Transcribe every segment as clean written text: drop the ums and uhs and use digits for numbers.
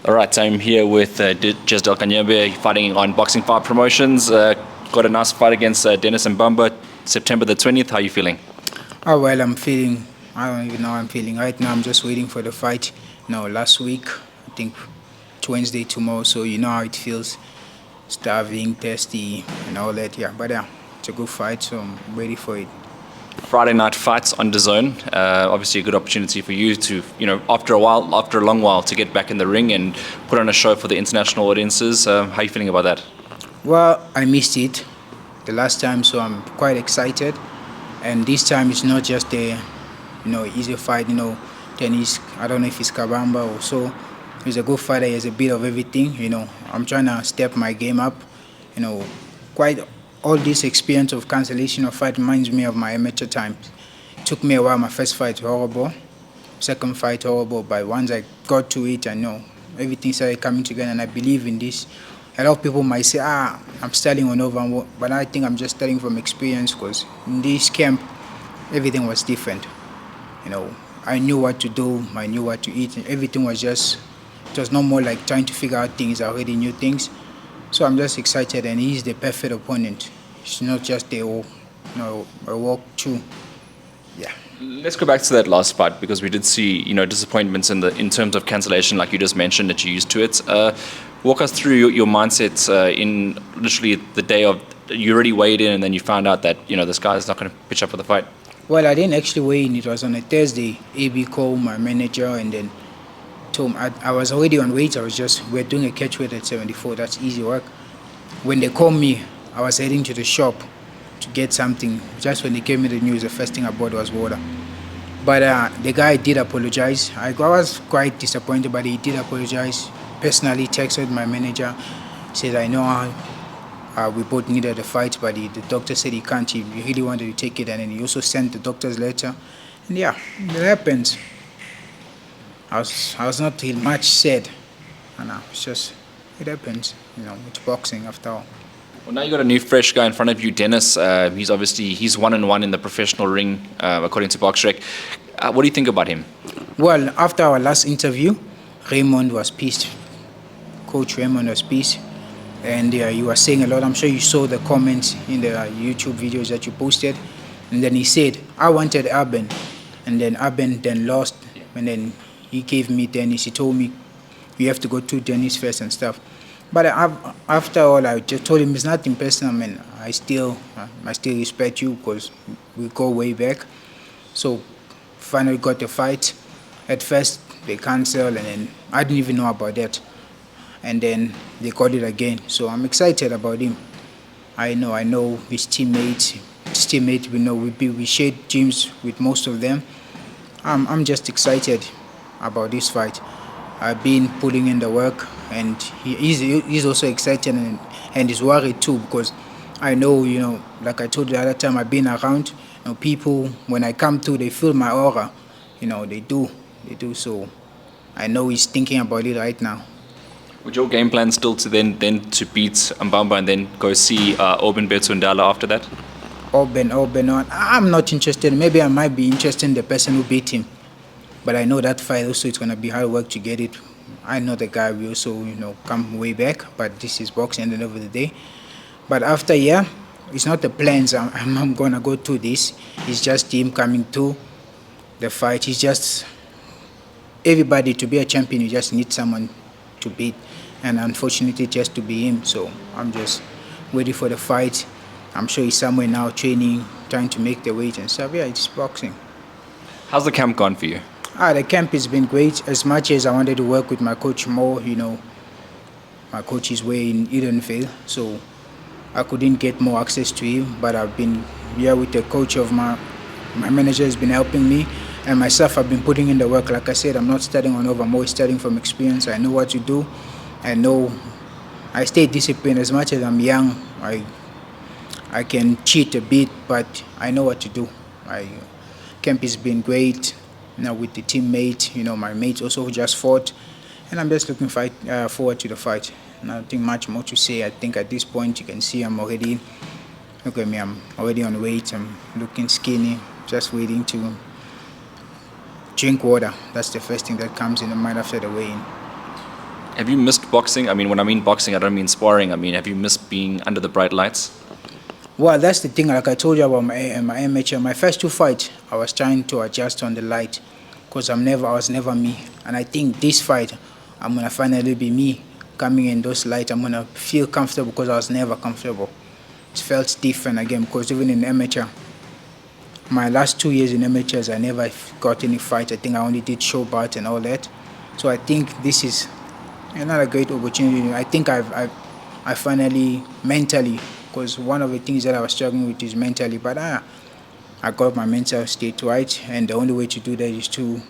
All right, I'm here with Jesdel Kayembe fighting on Boxing 5 Promotions. Got a nice fight against Dennis Ambamba, September the 20th. How are you feeling? Oh, well, I don't even know how I'm feeling. Right now, I'm just waiting for the fight. Last week, I think it's Wednesday tomorrow, so you know how it feels. Starving, thirsty, and all that, yeah. But yeah, it's a good fight, so I'm ready for it. Friday night fights on DAZN. Obviously, a good opportunity for you to, after a long while, to get back in the ring and put on a show for the international audiences. How are you feeling about that? Well, I missed it the last time, so I'm quite excited. And this time, it's not just easy fight, tennis. I don't know if it's Kabamba or so. He's a good fighter. He has a bit of everything. I'm trying to step my game up. Quite all this experience of cancellation of fight reminds me of my amateur times. It took me a while. My first fight horrible, second fight horrible. But once I got to it, I know everything started coming together, and I believe in this. A lot of people might say, I'm starting on over, but I think I'm just starting from experience because in this camp, everything was different. I knew what to do, I knew what to eat, and everything was just, it was no more like trying to figure out things. I already knew things. So I'm just excited, and he's the perfect opponent. It's not just a walk through. Yeah. Let's go back to that last fight because we did see, disappointments in terms of cancellation, like you just mentioned that you're used to it. Walk us through your mindset in literally the day of you already weighed in and then you found out that this guy is not going to pitch up for the fight. Well, I didn't actually weigh in. It was on a Thursday. AB called my manager and then told me I was already on weight. We're doing a catch weight at 74. That's easy work. When they called me, I was heading to the shop to get something. Just when they gave me the news, the first thing I bought was water. But the guy did apologize. I was quite disappointed, but he did apologize. Personally texted my manager, said, I know we both needed the fight, but the doctor said he can't. He really wanted to take it, and then he also sent the doctor's letter. And yeah, it happens. I was not much said. And it's just, it happens. It's boxing after all. Well, now you got a new fresh guy in front of you, Dennis. He's 1-1 in the professional ring, according to BoxRec. What do you think about him? Well, after our last interview, Raymond was pissed. Coach Raymond was pissed. And he was saying a lot. I'm sure you saw the comments in the YouTube videos that you posted. And then he said, I wanted Aben. And then Aben then lost. And then he gave me Dennis. He told me, you have to go to Dennis first and stuff. But after all, I just told him it's nothing personal, man. I still respect you because we go way back. So finally got the fight. At first, they canceled, and then I didn't even know about that. And then they called it again. So I'm excited about him. I know his teammates. We shared gyms with most of them. I'm just excited about this fight. I've been putting in the work, and he's also excited and he's worried too because I know, like I told you the other time I've been around, people, when I come through, they feel my aura. They do. So I know he's thinking about it right now. Would your game plan still to then to beat Ambamba and then go see Oben Betsundala after that? Oben, I'm not interested. Maybe I might be interested in the person who beat him. But I know that fight also it's going to be hard work to get it. I know the guy will also, come way back. But this is boxing at the end of the day. But after, it's not the plans. I'm going to go through this. It's just him coming to the fight. It's just everybody to be a champion. You just need someone to beat. And unfortunately, just to be him. So I'm just waiting for the fight. I'm sure he's somewhere now training, trying to make the weight and stuff. Yeah, it's boxing. How's the camp gone for you? The camp has been great. As much as I wanted to work with my coach more, my coach is way in Edenvale, so I couldn't get more access to him. But I've been here with the coach of my manager has been helping me, and myself I've been putting in the work. Like I said, I'm not starting on over, I'm always starting from experience. I know what to do. I know I stay disciplined. As much as I'm young, I can cheat a bit, but I know what to do. Camp has been great. With the teammates, my mates also just fought, and I'm just looking forward to the fight. Nothing much more to say. I think at this point you can see look at me, I'm already on weight. I'm looking skinny, just waiting to drink water. That's the first thing that comes in the mind after the weigh-in. Have you missed boxing? I mean, when I mean boxing, I don't mean sparring. I mean, have you missed being under the bright lights? Well, that's the thing. Like I told you about my amateur, my first two fights, I was trying to adjust on the light, because I was never me. And I think this fight, I'm gonna finally be me. Coming in those lights, I'm gonna feel comfortable because I was never comfortable. It felt different again because even in amateur, my last 2 years in amateurs, I never got any fight. I think I only did show bout and all that. So I think this is another great opportunity. I think I finally mentally, because one of the things that I was struggling with is mentally, but I got my mental state right, and the only way to do that is to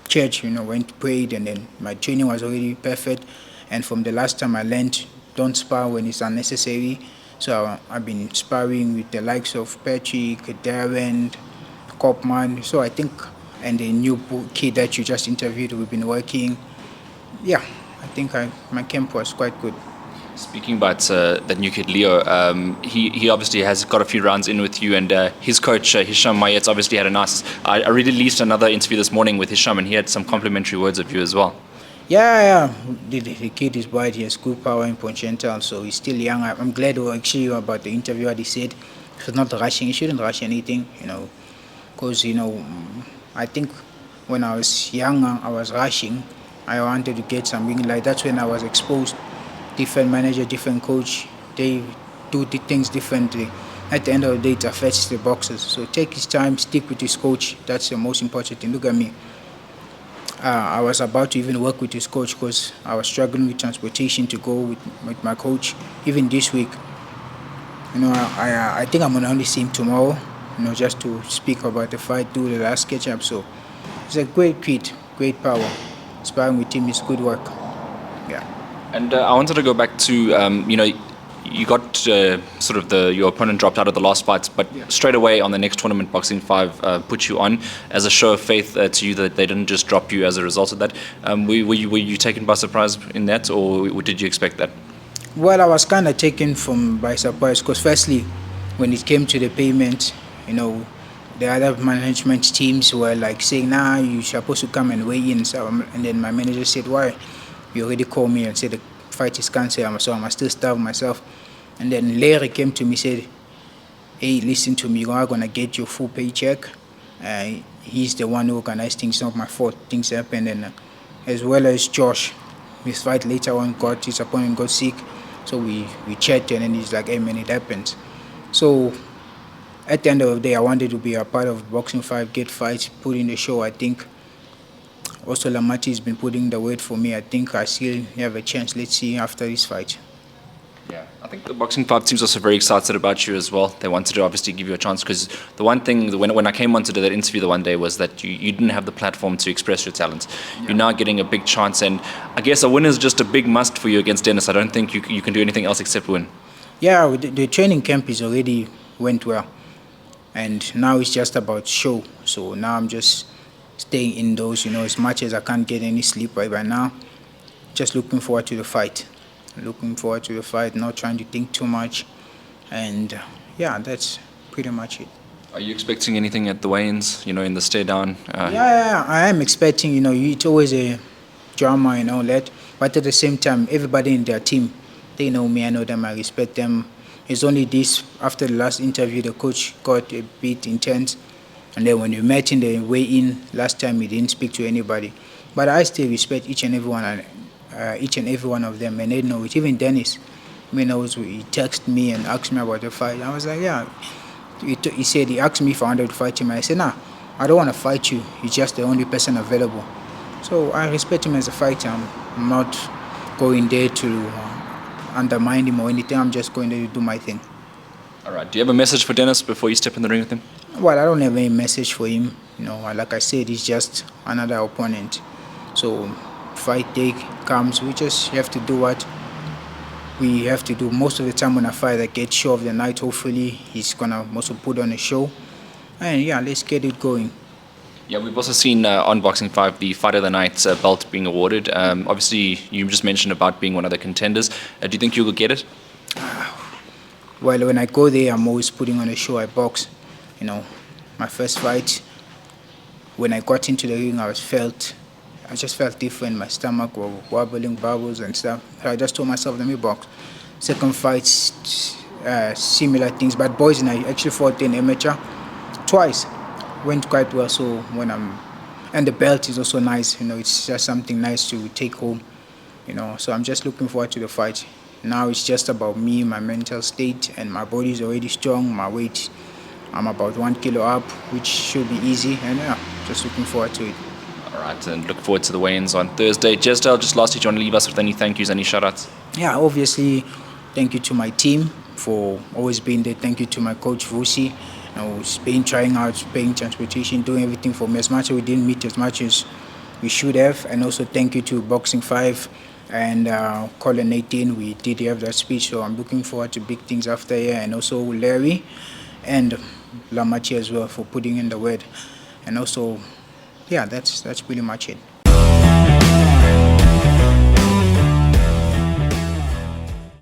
church, went prayed, and then my training was already perfect. And from the last time I learned, don't spar when it's unnecessary. So I've been sparring with the likes of Patrick, Darren, Kopman. So I think, and the new kid that you just interviewed, we've been working. Yeah, I think my camp was quite good. Speaking about that new kid, Leo, he obviously has got a few rounds in with you, and his coach, Hisham Mayet's obviously had a nice... I released another interview this morning with Hisham, and he had some complimentary words of you as well. Yeah. The kid is bright. He has good power in potential, so he's still young. I'm glad actually about the interview what he said. He's not rushing. He shouldn't rush anything, because, I think when I was younger, I was rushing. I wanted to get something like that's when I was exposed. Different manager, different coach, they do the things differently. At the end of the day, it affects the boxers. So take his time, stick with his coach. That's the most important thing. Look at me. I was about to even work with his coach because I was struggling with transportation to go with my coach. Even this week, I think I'm going to only see him tomorrow, just to speak about the fight, do the last catch-up. So he's a great kid, great power. Sparring with him is good work. Yeah. And I wanted to go back to, you got sort of your opponent dropped out of the last fight, but straight away on the next tournament, Boxing 5 put you on as a show of faith to you that they didn't just drop you as a result of that. Were you taken by surprise in that, or did you expect that? Well, I was kind of taken by surprise because firstly, when it came to the payment, the other management teams were like saying, nah, you're supposed to come and weigh in. So, and then my manager said, why? You already called me and said the fight is cancelled, so I must still starve myself. And then Larry came to me and said, hey, listen to me, you're going to get your full paycheck. He's the one who organized things, it's not my fault, things happened. And as well as Josh, his fight later on his opponent got sick. So we chatted and he's like, hey man, it happens. So at the end of the day, I wanted to be a part of Boxing 5, get fights, put in the show. I think also Lamati has been putting the weight for me. I think I still have a chance. Let's see after this fight. Yeah, I think the Boxing 5 team's also very excited about you as well. They wanted to obviously give you a chance because the one thing, when I came on to do that interview the one day, was that you didn't have the platform to express your talent. Yeah. You're now getting a big chance, and I guess a win is just a big must for you against Dennis. I don't think you can do anything else except win. Yeah, the training camp is already went well, and now it's just about show. So now I'm just staying indoors, as much as I can't get any sleep right now. Just looking forward to the fight. Not trying to think too much. And yeah, that's pretty much it. Are you expecting anything at the weigh-ins, in the stay down? Yeah, I am expecting, it's always a drama and all that. But at the same time, everybody in their team, they know me, I know them, I respect them. It's only this, after the last interview, the coach got a bit intense. And then when we met in the weigh-in last time, he didn't speak to anybody. But I still respect each and every one of them, and they know it. Even Dennis, he texted me and asked me about the fight. I was like, yeah. He asked me if I wanted to fight him. I said, nah, I don't want to fight you. You're just the only person available. So I respect him as a fighter. I'm not going there to undermine him or anything. I'm just going there to do my thing. All right. Do you have a message for Dennis before you step in the ring with him? Well, I don't have any message for him. Like I said, he's just another opponent. So fight day comes, we just have to do what we have to do. Most of the time when I fight, I get show of the night. Hopefully, he's going to also put on a show. And yeah, let's get it going. Yeah, we've also seen on Boxing 5 the Fight of the Night belt being awarded. Obviously, you just mentioned about being one of the contenders. Do you think you will get it? Well, when I go there, I'm always putting on a show. I box. My first fight, when I got into the ring, I felt I just felt different. My stomach was wobbling, bubbles and stuff. So I just told myself, let me box. Second fight, similar things. But boys, and I actually fought in amateur twice. Went quite well. So and the belt is also nice. It's just something nice to take home. So I'm just looking forward to the fight. Now it's just about me, my mental state, and my body is already strong. My weight, I'm about 1 kilo up, which should be easy. And yeah, just looking forward to it. All right, and look forward to the weigh-ins on Thursday. Jesdel, just lastly, do you want to leave us with any thank yous, any shout-outs? Yeah, obviously, thank you to my team for always being there. Thank you to my coach, Vusi, who's been trying out, paying transportation, doing everything for me. As much as we didn't meet as much as we should have. And also thank you to Boxing 5 and Colin 18. We did have that speech, so I'm looking forward to big things after here. And also Larry and Lamachi as well for putting in the word. And also, yeah, that's pretty much it.